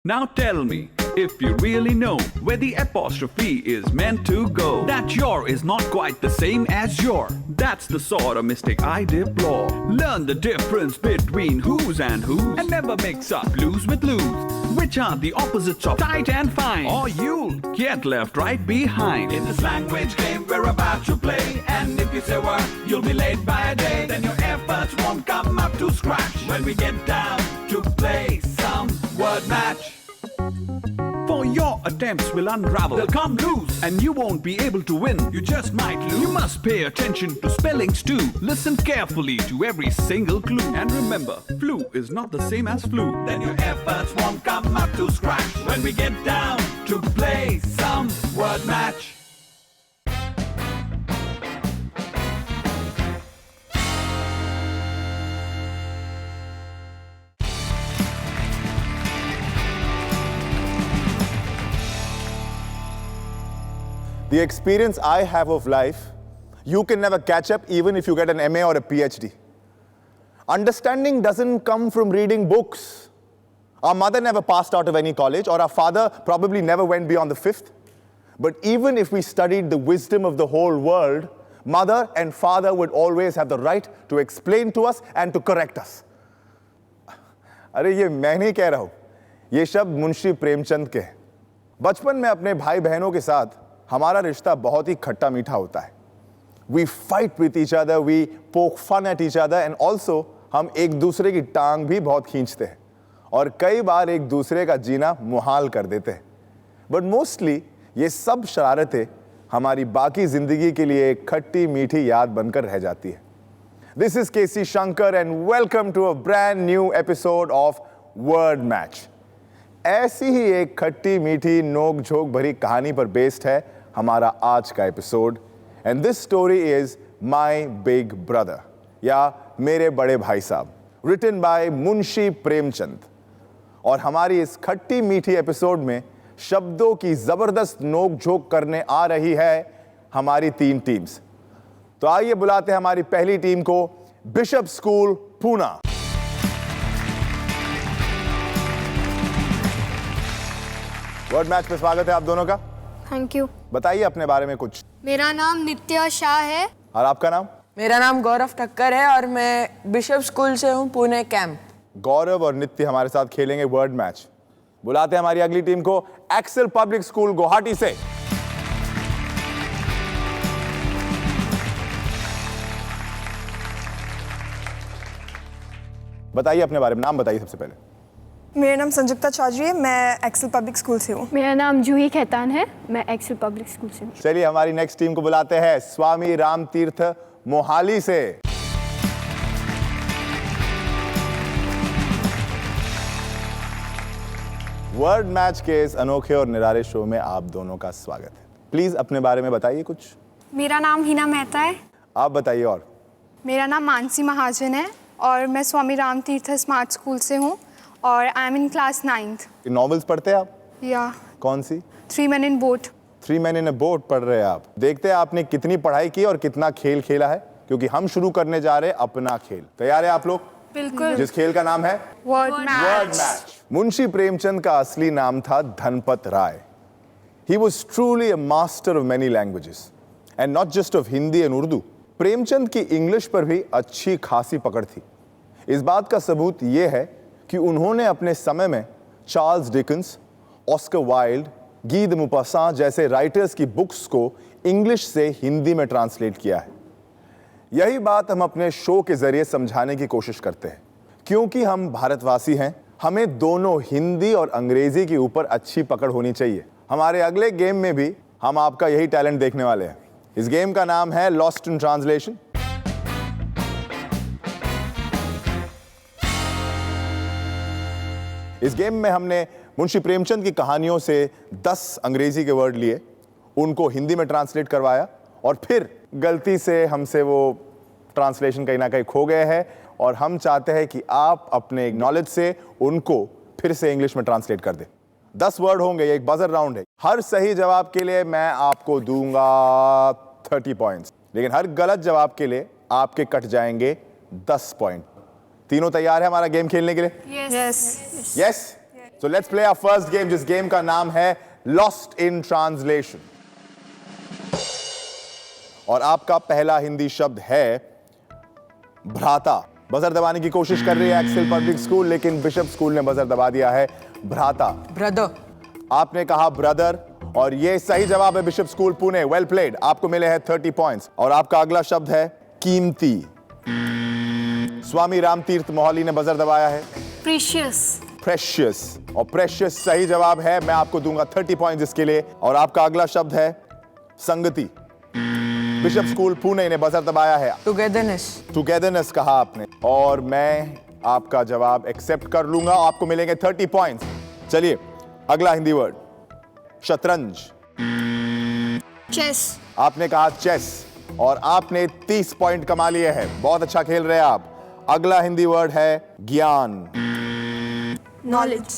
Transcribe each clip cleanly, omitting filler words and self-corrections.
Now tell me, if you really know where the apostrophe is meant to go, that your is not quite the same as your. That's the sort of mistake I deplore. Learn the difference between who's and who's, and never mix up blues with lose, which are the opposites of tight and fine, or you'll get left right behind. In this language game we're about to play, and if you say word, you'll be late by a day. Then your efforts won't come up to scratch when we get down to play some word match. For your attempts will unravel, they'll come loose, and you won't be able to win. You just might lose. You must pay attention to spellings too. Listen carefully to every single clue, and remember, flu is not the same as flu. Then your efforts won't come up to scratch when we get down to play some word match. The experience I have of life, you can never catch up even if you get an MA or a PhD. Understanding doesn't come from reading books. Our mother never passed out of any college, or our father probably never went beyond the fifth. But even if we studied the wisdom of the whole world, mother and father would always have the right to explain to us and to correct us. अरे ये मैं नहीं कह रहा हूँ, ये शब्द मुंशी प्रेमचंद के हैं। बचपन में अपने भाई बहनों के साथ हमारा रिश्ता बहुत ही खट्टा मीठा होता है। We fight with each other, we poke fun at each other, and also हम एक दूसरे की टांग भी बहुत खींचते हैं और कई बार एक दूसरे का जीना मुहाल कर देते हैं। But mostly ये सब शरारतें हमारी बाकी जिंदगी के लिए एक खट्टी मीठी याद बनकर रह जाती है। This is KC Shankar and welcome to a brand new episode of Word Match. ऐसी ही एक खट्टी मीठी नोक झोंक भरी कहानी पर बेस्ड है हमारा आज का episode, and this story is my big brother या मेरे बड़े भाई साहब, रिटन बाय मुंशी प्रेमचंद। और हमारी इस खट्टी मीठी एपिसोड में शब्दों की जबरदस्त नोक झोंक करने आ रही है हमारी तीन टीम्स। तो आइए बुलाते हैं हमारी पहली टीम को, bishop school Poona. Word match में स्वागत है आप दोनों का। Thank you. बताइए अपने बारे में कुछ। मेरा नाम नित्या शाह है। और आपका नाम? मेरा नाम गौरव ठक्कर है और मैं बिशप स्कूल से हूँ, पुणे कैंप। गौरव और नित्य हमारे साथ खेलेंगे वर्ड मैच। बुलाते हैं हमारी अगली टीम को, एक्सेल पब्लिक स्कूल गुवाहाटी से। बताइए अपने बारे में, नाम बताइए सबसे पहले। मेरा नाम संजुक्ता चौधरी है, मैं एक्सेल पब्लिक स्कूल से हूँ। मेरा नाम जूही खेतान है, मैं एक्सेल पब्लिक स्कूल से हूँ। चलिए हमारी नेक्स्ट टीम को बुलाते हैं, स्वामी राम तीर्थ मोहाली से। वर्ड मैच के इस अनोखे और निराले शो में आप दोनों का स्वागत है। प्लीज अपने बारे में बताइए कुछ। मेरा नाम हिना मेहता है। आप बताइए। और मेरा नाम मानसी महाजन है और मैं स्वामी राम तीर्थ स्मार्ट स्कूल से हूँ और I am in class 9th। Novels पढ़ते हैं आप? या कौन सी? 3 Men in Boat। 3 Men in a Boat पढ़ रहे हैं आप। देखते हैं आपने कितनी पढ़ाई की और कितना खेल खेला है, क्योंकि हम शुरू करने जा रहे हैं अपना खेल। तैयार है आप लोग? बिल्कुल। जिस खेल का नाम है word word match. Munshi Premchand का असली नाम था धनपत राय। He was truly a master of many languages and not just of Hindi and Urdu। Premchand की इंग्लिश पर भी अच्छी खासी पकड़ थी। इस बात का सबूत यह है कि उन्होंने अपने समय में चार्ल्स डिकेंस, ऑस्कर वाइल्ड, गी द मुपासां जैसे राइटर्स की बुक्स को इंग्लिश से हिंदी में ट्रांसलेट किया है। यही बात हम अपने शो के जरिए समझाने की कोशिश करते हैं। क्योंकि हम भारतवासी हैं, हमें दोनों हिंदी और अंग्रेजी के ऊपर अच्छी पकड़ होनी चाहिए। हमारे अगले गेम में भी हम आपका यही टैलेंट देखने वाले हैं। इस गेम का नाम है लॉस्ट इन ट्रांसलेशन। इस गेम में हमने मुंशी प्रेमचंद की कहानियों से 10 अंग्रेजी के वर्ड लिए, उनको हिंदी में ट्रांसलेट करवाया और फिर गलती से हमसे वो ट्रांसलेशन कहीं ना कहीं खो गए हैं और हम चाहते हैं कि आप अपने नॉलेज से उनको फिर से इंग्लिश में ट्रांसलेट कर दें। 10 वर्ड होंगे, ये एक बजर राउंड है। हर सही जवाब के लिए मैं आपको दूंगा 30 पॉइंट्स, लेकिन हर गलत जवाब के लिए आपके कट जाएंगे 10 पॉइंट। तीनों तैयार है हमारा गेम खेलने के लिए? Yes. Yes? So let's play our first game, जिस गेम का नाम है Lost in Translation. और आपका पहला हिंदी शब्द है भ्राता. बजर दबाने की कोशिश कर रही है एक्सेल पब्लिक स्कूल, लेकिन बिशप स्कूल ने बजर दबा दिया है. भ्राता. ब्रदर. आपने कहा ब्रदर और ये सही जवाब है bishop school Pune. Well played. आपको मिले हैं 30 पॉइंट्स. और आपका अगला शब्द है कीमती. स्वामी रामतीर्थ मोहाली ने बजर दबाया है. प्रीशियस. प्रेशियस. और प्रेशियस सही जवाब है. मैं आपको दूंगा 30 पॉइंट्स इसके लिए. और आपका अगला शब्द है संगति. बिशप स्कूल पुणे ने बजर दबाया है. टुगेदरनेस. टुगेदरनेस कहा आपने और मैं आपका जवाब एक्सेप्ट कर लूंगा. आपको मिलेंगे 30 पॉइंट्स. चलिए अगला हिंदी वर्ड शतरंज. चेस. आपने कहा चेस और आपने 30 पॉइंट कमा लिए हैं. बहुत अच्छा खेल रहे हैं आप. अगला हिंदी वर्ड है ज्ञान. नॉलेज.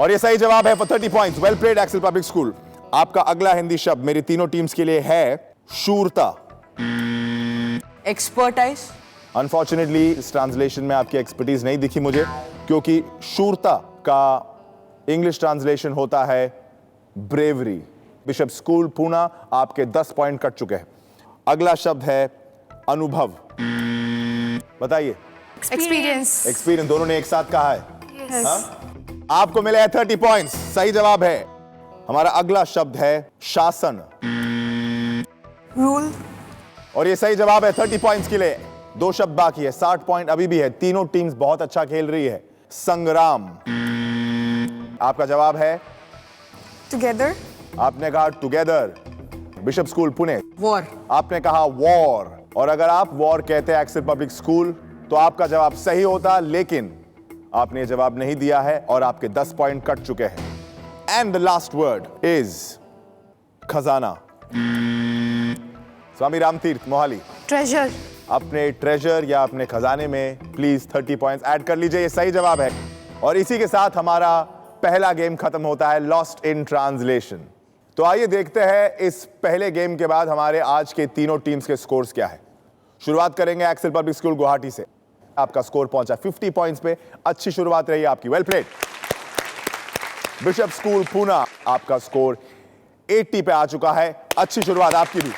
और ये सही जवाब है for 30 points. Well played Excel public school. आपका अगला हिंदी शब्द मेरी तीनों टीम्स के लिए है शूरता. एक्सपर्टाइज. अनफॉर्चुनेटली इस ट्रांसलेशन में आपकी एक्सपर्टीज नहीं दिखी मुझे, क्योंकि शूरता का इंग्लिश ट्रांसलेशन होता है ब्रेवरी. बिशप स्कूल पुणे आपके 10 पॉइंट कट चुके हैं. अगला शब्द है अनुभव. बताइए. एक्सपीरियंस. एक्सपीरियंस. दोनों ने एक साथ कहा है. हाँ? आपको मिले हैं 30 पॉइंट्स. सही जवाब है. हमारा अगला शब्द है शासन. रूल. और ये सही जवाब है 30 पॉइंट्स के लिए. 2 शब्द बाकी है. 60 पॉइंट अभी भी है. तीनों टीम्स बहुत अच्छा खेल रही है. संग्राम. आपका जवाब है टुगेदर. आपने कहा together. Bishop school Pune. War. आपने कहा वॉर. और अगर आप वॉर कहते हैं एक्सेल पब्लिक स्कूल तो आपका जवाब सही होता, लेकिन आपने जवाब नहीं दिया है और आपके 10 पॉइंट कट चुके हैं. And the last word is खजाना. स्वामी रामतीर्थ मोहाली. ट्रेजर. अपने ट्रेजर या अपने खजाने में प्लीज 30 पॉइंट्स ऐड कर लीजिए. ये सही जवाब है. और इसी के साथ हमारा पहला गेम खत्म होता है लॉस्ट इन ट्रांसलेशन. तो आइए देखते हैं इस पहले गेम के बाद हमारे आज के तीनों टीम्स के स्कोर्स क्या है. शुरुआत करेंगे एक्सेल पब्लिक स्कूल गुवाहाटी से. आपका स्कोर पहुंचा 50 पॉइंट्स पे. अच्छी शुरुआत रही आपकी. Well played. Bishop school Pune आपका स्कोर 80 पे आ चुका है. अच्छी शुरुआत आपकी भी.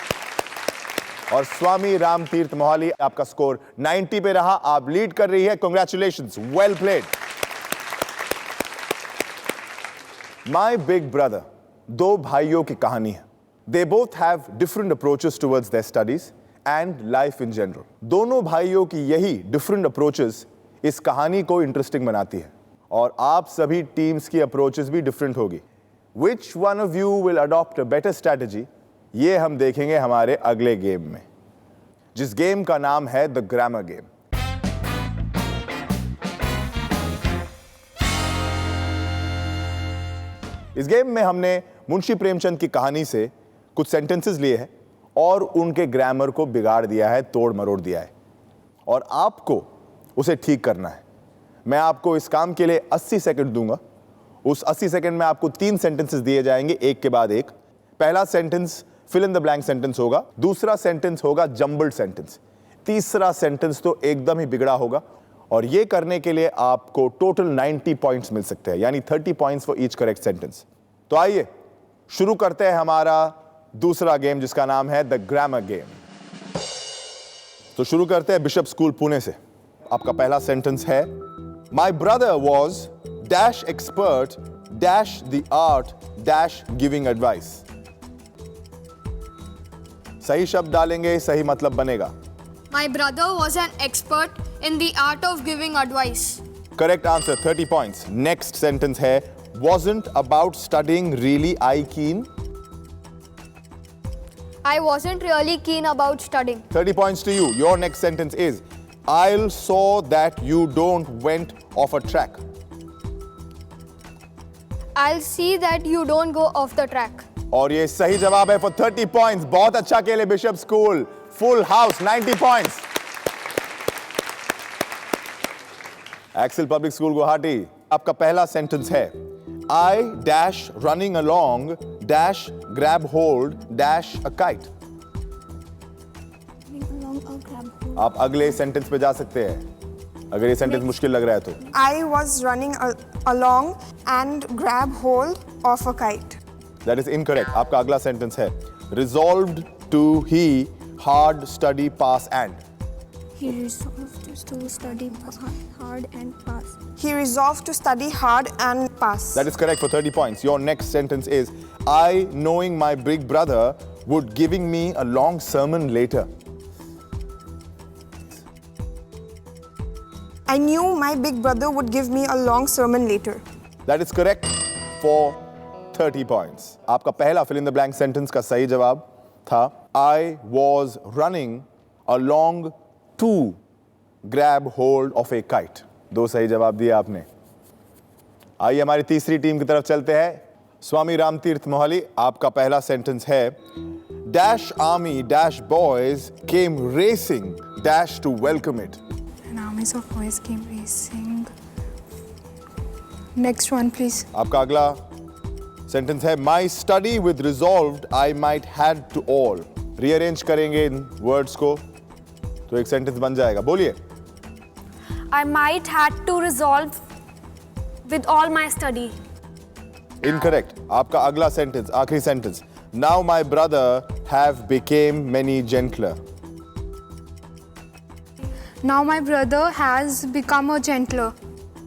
और स्वामी रामतीर्थ मोहाली आपका स्कोर 90 पे रहा. आप लीड कर रही है. Congratulations. Well played. My big brother. 2 भाइयों की कहानी है. They both have different approaches towards their studies and life in general. दोनों भाइयों की यही डिफरेंट अप्रोचेस इस कहानी को इंटरेस्टिंग बनाती है. और आप सभी टीम्स की अप्रोचेस भी डिफरेंट होगी. Which one of you will adopt a better strategy, ये हम देखेंगे हमारे अगले गेम में, जिस गेम का नाम है द ग्रामर गेम. इस गेम में हमने मुंशी प्रेमचंद की कहानी से कुछ सेंटेंसेस लिए हैं और उनके ग्रामर को बिगाड़ दिया है, तोड़ मरोड़ दिया है, और आपको उसे ठीक करना है. मैं आपको इस काम के लिए 80 सेकंड दूंगा. उस 80 सेकंड में आपको 3 सेंटेंसेस दिए जाएंगे, एक के बाद एक. पहला sentence fill in the blank sentence होगा. दूसरा सेंटेंस होगा जंबल्ड सेंटेंस. तीसरा सेंटेंस तो एकदम ही बिगड़ा होगा. और ये करने के लिए आपको टोटल 90 पॉइंट्स मिल सकते हैं, यानी 30 points for each correct sentence. तो आइए शुरू करते हैं हमारा दूसरा गेम, जिसका नाम है द ग्रामर गेम. तो शुरू करते हैं बिशप स्कूल पुणे से. आपका पहला सेंटेंस है my brother was dash expert dash the art dash giving advice. सही शब्द डालेंगे, सही मतलब बनेगा. My brother was an expert in the art of giving advice. Correct answer, 30 points. Next sentence है wasn't about studying really eye keen. I wasn't really keen about studying. 30 points to you. Your next sentence is I'll saw that you don't went off a track. I'll see that you don't go off the track. और ये सही जवाब है for 30 points. बहुत अच्छा खेले Bishop school. Full house, 90 points. Excel public school Guwahati. आपका पहला सेंटेंस है I dash running along dash grab hold dash a kite. आप अगले सेंटेंस पे जा सकते हैं. अगर ये सेंटेंस मुश्किल लग रहा है तो। I was running along and grab hold of a kite. That is incorrect. आपका अगला सेंटेंस है resolved to he hard study pass and. He resolved to study hard and pass. He resolved to study hard and pass. That is correct for 30 points. Your next sentence is I, knowing my big brother, would giving me a long sermon later. I knew my big brother would give me a long sermon later. That is correct for 30 points. आपका पहला fill in the blank sentence का सही जवाब था I was running along to grab hold of a kite. 2 सही जवाब दिए आपने. आइए हमारी तीसरी टीम की तरफ चलते हैं. स्वामी रामतीर्थ मोहाली, आपका पहला सेंटेंस है Dash army dash boys came racing dash to welcome it. And armies of boys came racing. Next one, please. आपका अगला सेंटेंस है My study with resolved I might had to all. Rearrange करेंगे इन words को तो एक sentence बन जाएगा. बोलिए. I might had to resolve with all my study. Incorrect. आपका अगला सेंटेंस, आखिरी sentence Now my brother have became many gentler. Now my brother has become a gentler.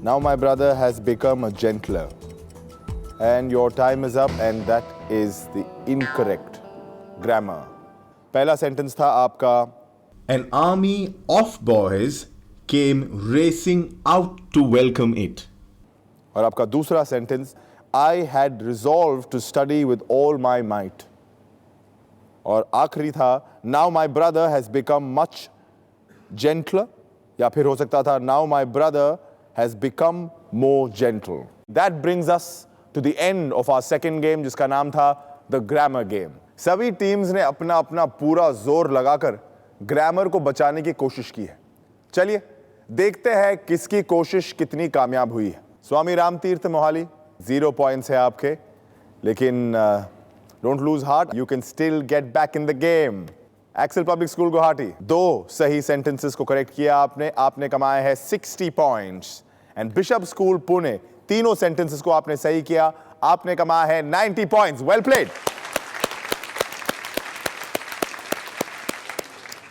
Now my brother has become a gentler. And your time is up and that is the incorrect grammar. पहला sentence था आपका An army of boys came racing out to welcome it. और आपका दूसरा sentence I had resolved to study with all my might. और आखिरी था Now my brother has become much gentler. या फिर हो सकता था Now my brother has become more gentle. That brings us to the end of our second game जिसका नाम था The Grammar Game. सभी टीम्स ने अपना अपना पूरा जोर लगाकर ग्रामर को बचाने की कोशिश की है. चलिए देखते हैं किसकी कोशिश कितनी कामयाब हुई है. स्वामी रामतीर्थ मोहाली 0 पॉइंट्स है आपके, लेकिन don't lose heart, you can still get back in the game. Excel public school Guwahati 2 सही सेंटेंसेस को करेक्ट किया आपने कमाए हैं 60 points. And Bishop school Pune तीनों सेंटेंसेस को आपने सही किया, आपने कमाया है 90 पॉइंट्स. Well played.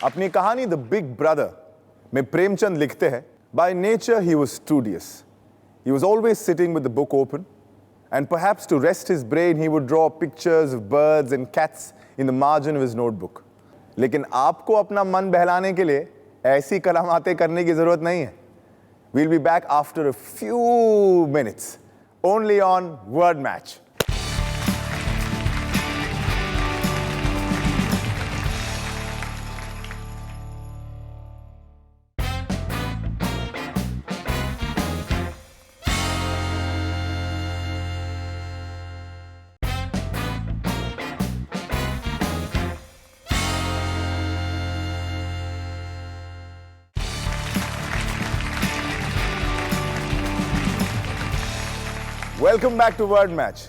अपनी कहानी द बिग ब्रदर में प्रेमचंद लिखते हैं by nature he was studious. He was always sitting with the book open, and perhaps to rest his brain, he would draw pictures of birds and cats in the margin of his notebook. लेकिन आपको अपना मन बहलाने के लिए ऐसी करामातें करने की जरूरत नहीं है. We'll be back after a few minutes, only on Word Match. Welcome back to Word Match,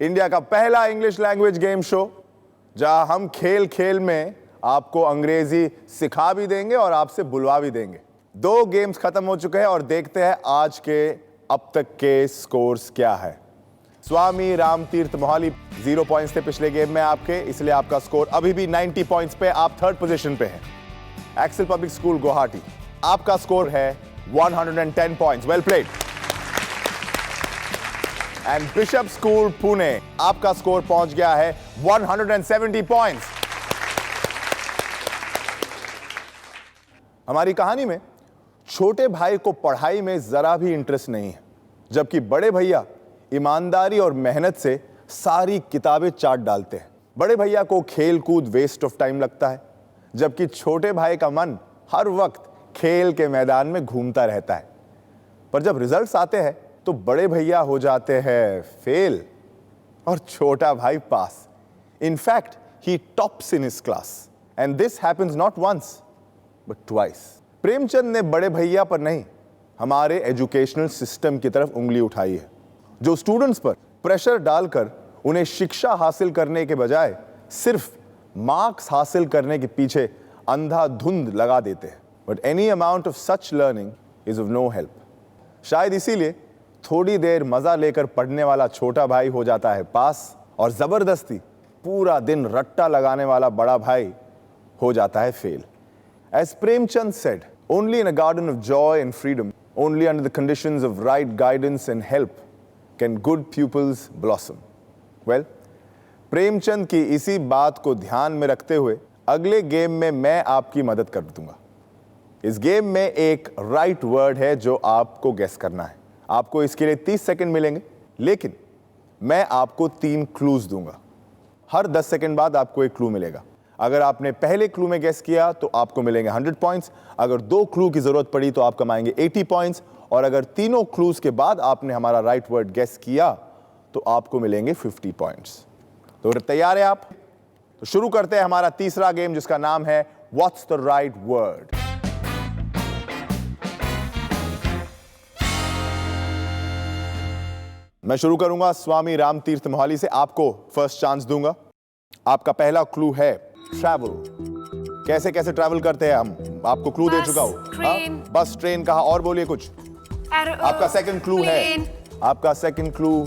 India का पहला इंग्लिश लैंग्वेज गेम शो जहां हम खेल खेल में आपको अंग्रेजी सिखा भी देंगे और आपसे बुलवा भी देंगे. 2 गेम्स खत्म हो चुके हैं और देखते हैं आज के अब तक के स्कोर्स क्या है. स्वामी रामतीर्थ मोहाली 0 पॉइंट्स थे पिछले गेम में आपके, इसलिए आपका स्कोर अभी भी 90 पॉइंट्स पे, आप 3rd पोजीशन पे हैं. एक्सेल पब्लिक स्कूल गुवाहाटी आपका स्कोर है 110 points. Well played. And Bishop school Pune आपका स्कोर पहुंच गया है 170 पॉइंट्स. हमारी कहानी में छोटे भाई को पढ़ाई में जरा भी इंटरेस्ट नहीं है, जबकि बड़े भैया ईमानदारी और मेहनत से सारी किताबें चाट डालते हैं. बड़े भैया को खेल कूद वेस्ट ऑफ टाइम लगता है, जबकि छोटे भाई का मन हर वक्त खेल के मैदान में घूमता रहता है. पर जब रिजल्ट्स आते हैं तो बड़े भैया हो जाते हैं फेल और छोटा भाई पास. In fact, he tops in his class. And this happens not once, but twice. Premchand ने बड़े भैया पर नहीं, हमारे एजुकेशनल सिस्टम की तरफ उंगली उठाई है, जो स्टूडेंट्स पर प्रेशर डालकर उन्हें शिक्षा हासिल करने के बजाय सिर्फ मार्क्स हासिल करने के पीछे अंधाधुंध लगा देते हैं. But any amount of such learning is of no help. शायद इसीलिए थोड़ी देर मजा लेकर पढ़ने वाला छोटा भाई हो जाता है पास और जबरदस्ती पूरा दिन रट्टा लगाने वाला बड़ा भाई हो जाता है fail. As Premchand said, only in a garden of joy and freedom, only under the conditions of right guidance and help can good pupils blossom. Well, Premchand की इसी बात को ध्यान में रखते हुए अगले गेम में मैं आपकी मदद कर दूंगा. इस गेम में एक राइट वर्ड है जो आपको गेस करना है. आपको इसके लिए 30 सेकंड मिलेंगे, लेकिन मैं आपको 3 क्लूज दूंगा. हर 10 सेकंड बाद आपको एक क्लू मिलेगा. अगर आपने पहले क्लू में गेस किया तो आपको मिलेंगे 100 पॉइंट्स. अगर 2 क्लू की जरूरत पड़ी तो आप कमाएंगे 80 पॉइंट्स. और अगर तीनों क्लूज के बाद आपने हमारा राइट वर्ड गेस किया तो आपको मिलेंगे 50 पॉइंट्स. तो तैयार है आप? तो शुरू करते हैं हमारा तीसरा गेम जिसका नाम है व्हाट्स द राइट वर्ड. मैं शुरू करूंगा स्वामी रामतीर्थ मोहाली से. आपको फर्स्ट चांस दूंगा. आपका पहला क्लू है ट्रैवल. कैसे कैसे ट्रैवल करते हैं हम, आपको क्लू दे चुका हूं. बस, ट्रेन कहा, और बोलिए कुछ. आपका सेकंड क्लू है, आपका सेकंड क्लू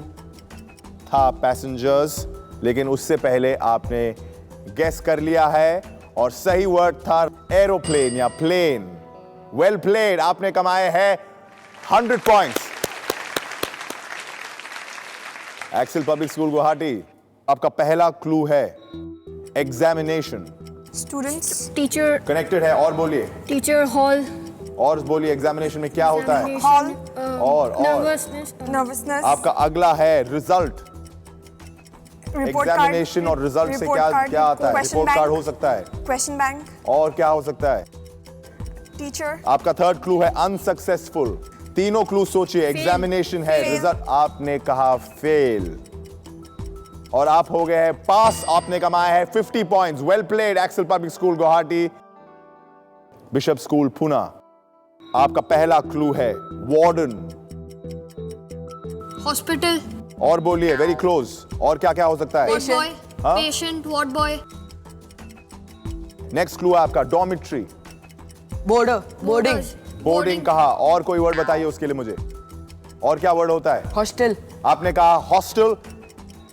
था पैसेंजर्स, लेकिन उससे पहले आपने गेस कर लिया है और सही वर्ड था एरोप्लेन या प्लेन. Well played. आपने कमाए हैं 100 points. Excel public school Guwahati, आपका पहला क्लू है एग्जामिनेशन. Students. Teacher. कनेक्टेड है, और बोलिए. Teacher hall. और बोलिए एग्जामिनेशन में क्या होता है. Hall. और Nervousness. आपका अगला है रिजल्ट. Report examination card. और रिजल्ट से Report क्या card. क्या आता है. Question report card bank. हो सकता है. Question bank. और क्या हो सकता है. Teacher. आपका थर्ड क्लू है अनसक्सेसफुल. तीनों क्लू सोचिए. एग्जामिनेशन है, Fail. रिजल्ट आपने कहा फेल, और आप हो गए हैं पास. आपने कमाया है 50 points. Well played. Excel public school Guwahati, Bishop school Poona. आपका पहला क्लू है वार्डन. हॉस्पिटल. और बोलिए. Very close. और क्या क्या हो सकता है. Ward boy. हाँ? Patient. Ward boy. Next clue है आपका डॉर्मिट्री. बोर्डिंग. बोर्डिंग कहा, और कोई वर्ड बताइए उसके लिए मुझे. और क्या वर्ड होता है. हॉस्टल. आपने कहा hostel,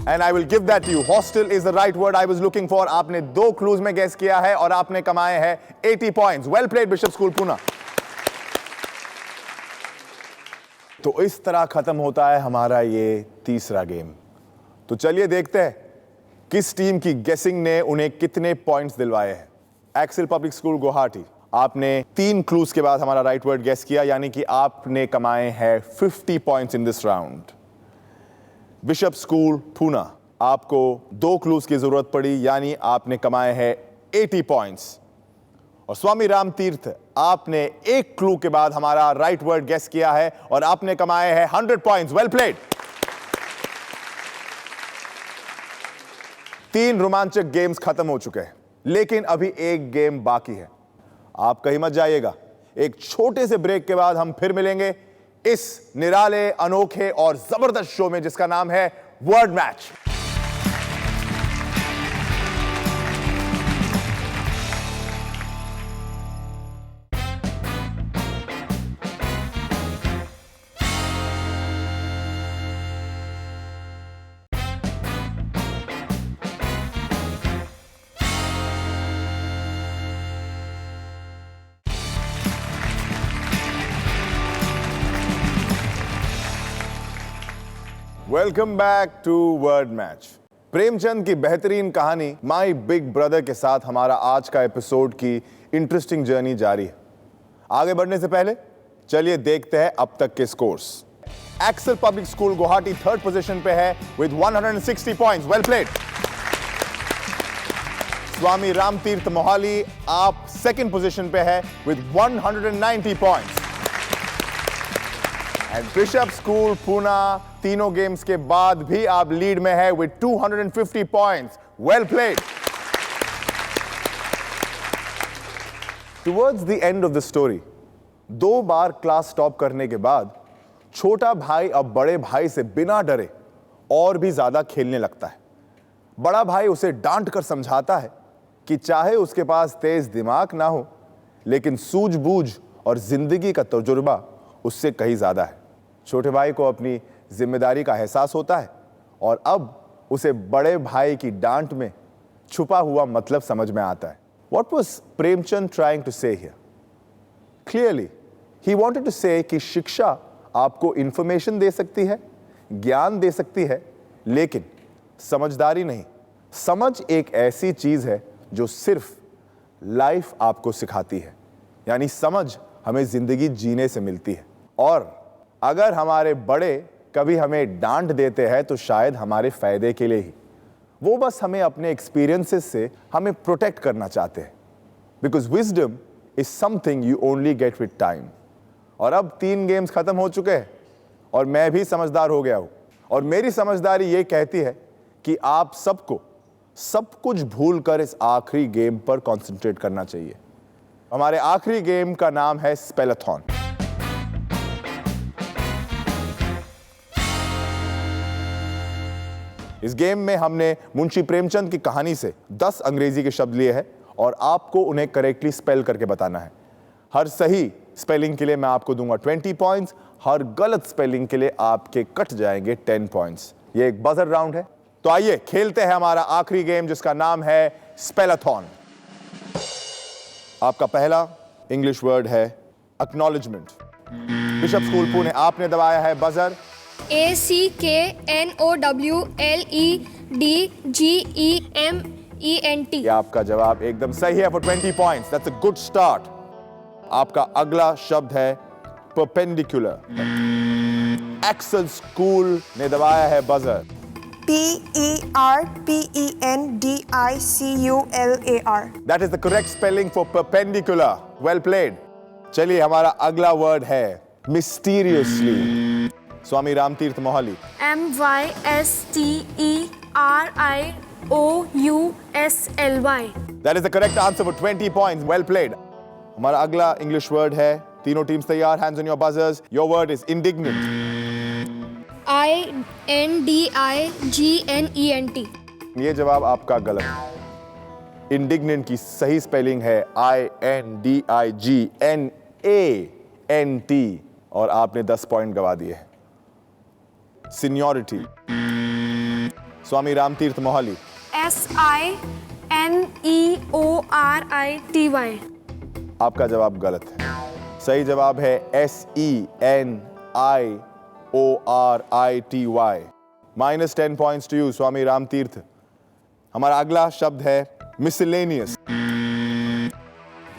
and I will give that you. Hostel is the right word I was looking for. आपने 2 क्लूज में गेस किया है और आपने कमाए हैं 80 points. Well played Bishop school Poona. तो इस तरह खत्म होता है हमारा ये तीसरा गेम. तो चलिए देखते हैं किस टीम की गेसिंग ने उन्हें कितने पॉइंट्स दिलवाए हैं. एक्सेल पब्लिक स्कूल गुवाहाटी, आपने 3 क्लूज के बाद हमारा राइट वर्ड गेस किया, यानी कि आपने कमाए हैं 50 points in this round. Bishop school Poona, आपको 2 क्लूज की जरूरत पड़ी, यानी आपने कमाए हैं 80 पॉइंट्स. और स्वामी रामतीर्थ, आपने 1 क्लू के बाद हमारा राइट वर्ड गेस किया है और आपने कमाए हैं 100 पॉइंट्स. Well played. 3 रोमांचक गेम्स खत्म हो चुके हैं, लेकिन अभी एक गेम बाकी है. आप कहीं मत जाइएगा. एक छोटे से ब्रेक के बाद हम फिर मिलेंगे इस निराले, अनोखे और जबरदस्त शो में जिसका नाम है Word Match. Welcome back to Word Match. Premchand की बेहतरीन कहानी माई बिग ब्रदर के साथ हमारा आज का एपिसोड की इंटरेस्टिंग जर्नी जारी है. आगे बढ़ने से पहले चलिए देखते हैं अब तक के scores. Excel public school Guwahati 3rd position पे है with 160 points. Well played. Swami Ramtirth Mohali, आप 2nd पोजीशन पे है with 190 points. And Bishop school Poona, तीनों गेम्स के बाद भी आप लीड में है with 250 points. Well played. Towards the end of the story, 2 बार क्लास टॉप करने के बाद छोटा भाई अब बड़े भाई से बिना डरे और भी ज्यादा खेलने लगता है. बड़ा भाई उसे डांट कर समझाता है कि चाहे उसके पास तेज दिमाग ना हो, लेकिन सूझबूझ और जिंदगी का तजुर्बा उससे कहीं ज़्यादा है। छोटे भाई को अपनी जिम्मेदारी का एहसास होता है और अब उसे बड़े भाई की डांट में छुपा हुआ मतलब समझ में आता है। What was Premchand trying to say here? Clearly, he wanted to say कि शिक्षा आपको इंफॉर्मेशन दे सकती है, ज्ञान दे सकती है, लेकिन समझदारी नहीं। समझ एक ऐसी चीज है जो सिर्फ लाइफ आपको सिखाती है, यानी समझ हमें जिंदगी जीने से मिलती है। और अगर हमारे बड़े कभी हमें डांट देते हैं तो शायद हमारे फायदे के लिए ही। वो बस हमें अपने एक्सपीरियंसेस से हमें प्रोटेक्ट करना चाहते हैं। Because wisdom is something you only get with time. और अब 3 गेम्स खत्म हो चुके हैं और मैं भी समझदार हो गया हूं। और मेरी समझदारी ये कहती है कि आप सबको सब कुछ भूलकर इस आखिरी गेम पर कंसंट्रेट करना चाहिए। हमारे आखिरी गेम का नाम है स्पेलाथॉन। इस गेम में हमने मुंशी प्रेमचंद की कहानी से 10 अंग्रेजी के शब्द लिए हैं और आपको उन्हें करेक्टली स्पेल करके बताना है। हर सही स्पेलिंग के लिए मैं आपको दूंगा 20 पॉइंट्स, हर गलत स्पेलिंग के लिए आपके कट जाएंगे 10 पॉइंट्स। ये एक बजर राउंड है। तो आइए खेलते हैं हमारा आखिरी गेम जिसका नाम है स्पेलाथॉन। आपका पहला इंग्लिश वर्ड है एक्नॉलेजमेंट। बिशप स्कूल पुणे, आपने दबाया है बजर। ACKNOWLEDGEMENT। ये आपका जवाब एकदम सही है for 20 points. That's a good start. आपका अगला शब्द है परपेंडिकुलर। एक्सेल स्कूल ने दबाया है buzzer. PERPENDICULAR। That is the correct spelling for perpendicular. Well played. चलिए हमारा अगला वर्ड है mysteriously। Swami Ramtirth Mohali. MYSTERIOUSLY। That is the correct answer for 20 points. Well played. हमारा अगला इंग्लिश वर्ड है, तीनों टीम्स तैयार, hands on your buzzers. Your word is indignant. INDIGNENT। ये जवाब आपका गलत है। इंडिग्नेंट की सही स्पेलिंग है INDIGNANT और आपने 10 पॉइंट गवा दिए हैं। सीनियरिटी, स्वामी रामतीर्थ मोहाली। SINEORITY। आपका जवाब गलत है। सही जवाब है SENIORITY। -10 points to you Swami Ramtirth. हमारा अगला शब्द है miscellaneous.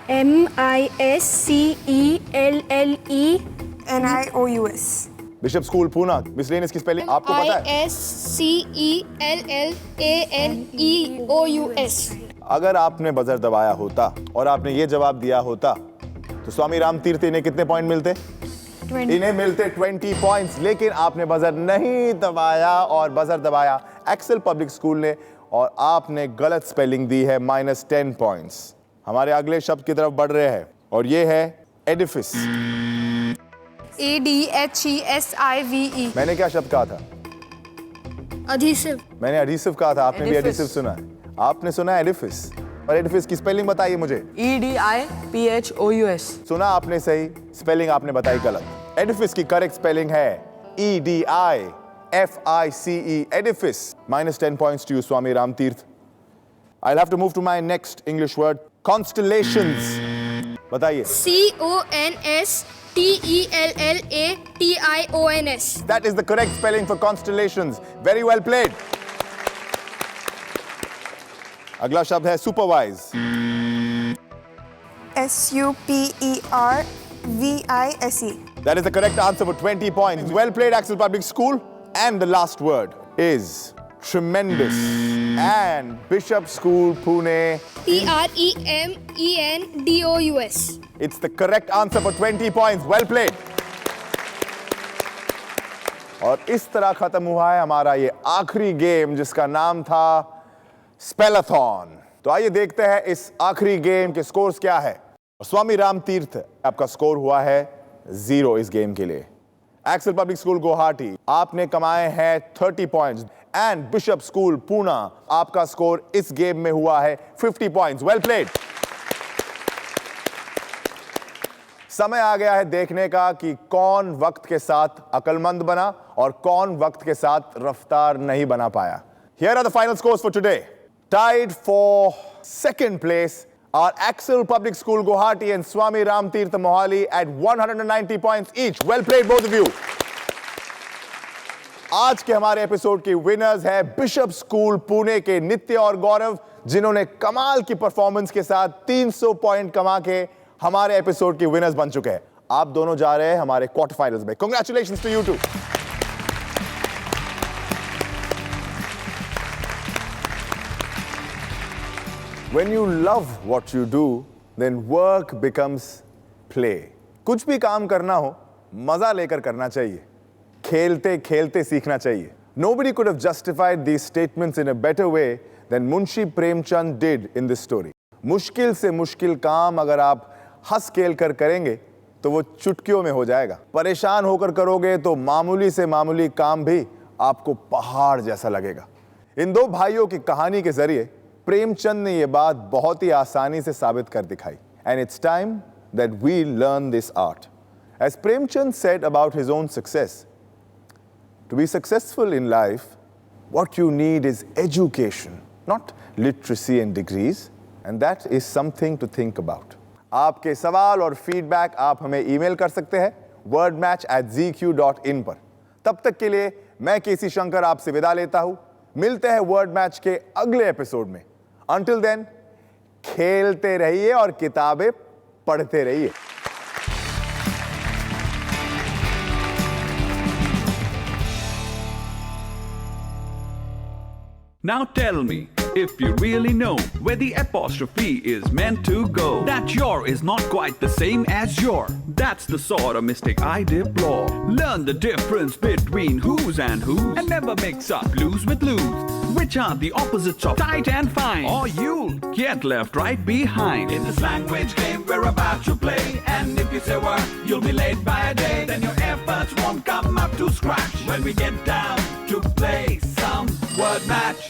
MISCELLENIOUS। Bishop school Poona, miscellaneous की स्पेलिंग आपको पता है? ISCELLANEOUS। अगर आपने बजर दबाया होता और आपने ये जवाब दिया होता तो स्वामी रामतीर्थ इन्हें कितने पॉइंट मिलते? 20। इन्हें मिलते 20 पॉइंट्स। लेकिन आपने बजर नहीं दबाया और बजर दबाया एक्सेल पब्लिक स्कूल ने और आपने गलत स्पेलिंग दी है। -10 पॉइंट्स। हमारे अगले शब्द की तरफ बढ़ रहे हैं और ये है एडिफिस। ADHESIVE। मैंने क्या शब्द कहा था? Adhesive। मैंने एडिसिव कहा था, आपने भी Edifice। एडिसिव सुना है। आपने सुना एडिफिस। और एडिफिस की स्पेलिंग बताइए मुझे। EDIPHOUS। सुना आपने सही, स्पेलिंग आपने बताई गलत। एडिफिस की करेक्ट स्पेलिंग है EDIFICE, edifice. -10 points to you Swami Ramtirth. I'll have to move to my next English word, constellations. बताइए। CONSTELLATIONS। That is the correct spelling for constellations. Very well played. अगला शब्द है supervise. SUPERVISE। That is the correct answer for 20 points. Well played, Axel Public School. And the last word is tremendous. And Bishop School, Pune. TREMENDOUS। It's the correct answer for 20 points. Well played. और इस तरह खत्म हुआ है हमारा ये आखिरी game जिसका नाम था स्पेलाथॉन। तो आइए देखते हैं इस आखिरी गेम के स्कोर्स क्या है। स्वामी रामतीर्थ, आपका स्कोर हुआ है 0 इस गेम के लिए। एक्सेल पब्लिक स्कूल गुवाहाटी, आपने कमाए हैं 30 points. And Bishop school Poona, आपका स्कोर इस गेम में हुआ है 50 पॉइंट्स। Well played. समय आ गया है देखने का कि कौन वक्त के साथ अकलमंद बना और कौन वक्त के साथ रफ्तार नहीं बना पाया. Here are the final scores for today. Tied for second place are Axel Public School Guwahati and Swami Ramtirth Mohali at 190 points each. Well played both of you. आज के हमारे एपिसोड के विनर्स है बिशप स्कूल पुणे के नित्य और गौरव, जिन्होंने कमाल की परफॉर्मेंस के साथ 300 पॉइंट कमा के हमारे एपिसोड के विनर्स बन चुके हैं. आप दोनों जा रहे हैं हमारे क्वार्टर फाइनल्स में. Congratulations to you too. When you love what you do, then work becomes play. कुछ भी काम करना हो, मजा लेकर करना चाहिए. खेलते खेलते सीखना चाहिए. Nobody could have justified these statements in a better way than Munshi Premchand did in this story. मुश्किल से मुश्किल काम अगर आप हंस खेल कर करेंगे तो वो चुटकियों में हो जाएगा. परेशान होकर करोगे तो मामूली से मामूली काम भी आपको पहाड़ जैसा लगेगा. इन दो भाइयों की कहानी के जरिए प्रेमचंद ने यह बात बहुत ही आसानी से साबित कर दिखाई. And it's time that we learn this art. As Premchand said about his own success, to be successful in life, what you need is education, not literacy and degrees, and that is something to think about. आपके सवाल और feedback आप हमें email कर सकते हैं wordmatch@zq.in पर. तब तक के लिए मैं केसी शंकर आपसे विदा लेता हूं. मिलते हैं वर्ड मैच के अगले एपिसोड में. Until then, खेलते रहिए और किताबें पढ़ते रहिए. Now tell me, if you really know where the apostrophe is meant to go, that your is not quite the same as your. That's the sort of mistake I deplore. Learn the difference between who's and whose, and never mix up blues with lose, which are the opposites of tight and fine, or you'll get left right behind. In this language game we're about to play, and if you say word, you'll be late by a day. Then your efforts won't come up to scratch when we get down to play some word match.